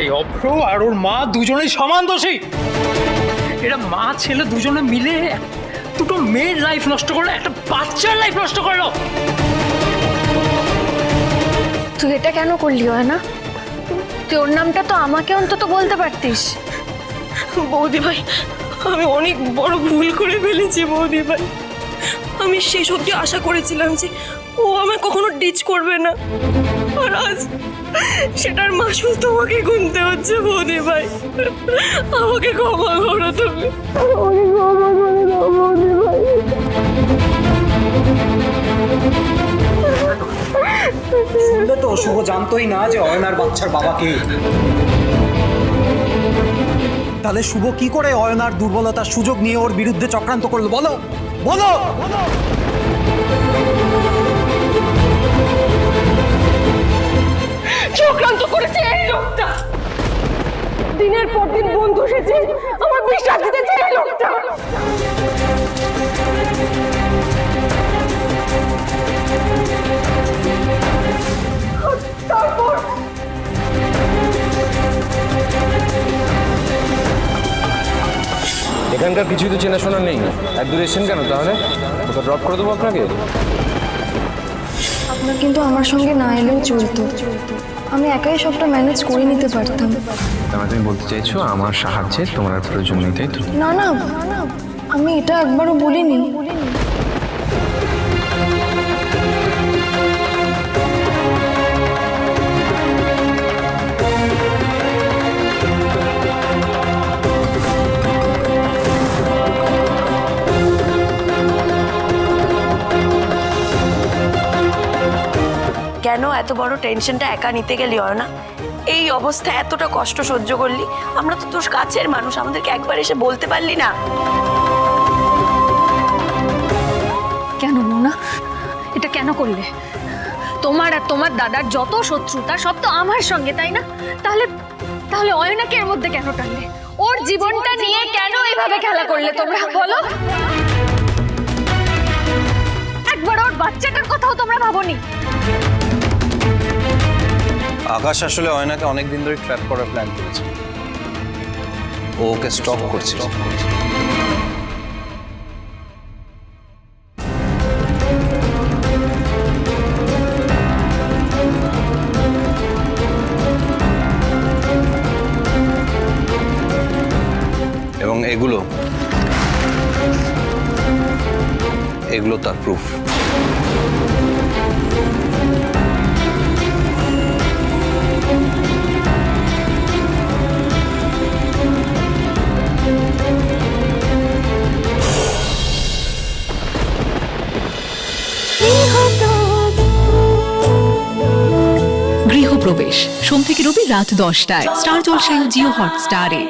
এই অভ্র আর ওর মা দুজনেই সমান দোষী। এরা মা ছেলে দুজনে মিলে দুটো মেয়ের লাইফ নষ্ট করলো, একটা বাচ্চার লাইফ নষ্ট করলো। তুই এটা কেন করলি না? তুই ওর নামটা তো আমাকে অন্তত বলতে পারতিস। বৌদি ভাই, আমি অনেক বড় ভুল করে ফেলেছি বৌদি ভাই। আমি শেষ অবধি আশা করেছিলাম যে ও আমায় কখনো ডিচ করবে না, আর আজ সেটার মাসুল তোমাকে গুনতে হচ্ছে বৌদি ভাই। আমাকে ক্ষমা করো তুমি, আমাকে ক্ষমা করে দাও বৌদি ভাই। শুনলে তো শুভ জানতোই না যে অয়নার বাচ্চার বাবাকে। তাহলে শুভ কি করে অয়নার দুর্বলতার সুযোগ নিয়ে ওর বিরুদ্ধে চক্রান্ত করলো বলো বলো? চক্রান্ত করেছে এই লোকটা। দিনের পর দিন বন্ধু সেজে আমার বিশ্বাস দিতেছে এই লোকটা। তারপর এখানকার কিছুই তো চেনাশোনা নেই, এক দূরে এসেছেন কেন? তাহলে ওটা ড্রপ করে দেবো আপনাকে। আপনার কিন্তু আমার সঙ্গে না এলেও চলতো, আমি একাই সবটা ম্যানেজ করে নিতে পারতাম। তাহলে তুমি বলতে চাইছো আমার সাহায্যের তোমার আর প্রয়োজন নেই, তাই তো? না না, আমি এটা একবারও বলিনি। কেন এত বড় টেনশনটা একা নিতে গেলি না? এই অবস্থায় এতটা কষ্ট সহ্য করলি, আমরা তো তোর কাছের মানুষ, আমাদেরকে একবার এসে বলতে পারলি না? কেন মোনা, এটা কেন করলে? তোমার আর তোমার দাদার যত শত্রুতা সব তো আমার সঙ্গে, তাই না? তাহলে তাহলে অয়নাকে এর মধ্যে কেন টানলে? ওর জীবনটা নিয়ে কেন এভাবে খেলা করলে তোমরা বলো? একবার ওর বাচ্চাটার কথাও তোমরা ভাবোনি? আকাশ আসলে অয়নাকে অনেকদিন ধরে ট্র্যাপ করার প্ল্যান করেছে, ও ওকে স্টপ করছে। এবং এগুলো তার প্রুফ। গৃহপ্রবেশ সোম থেকে রবি রাত 10টায় স্টার জলসায় ও জিও হটস্টারে।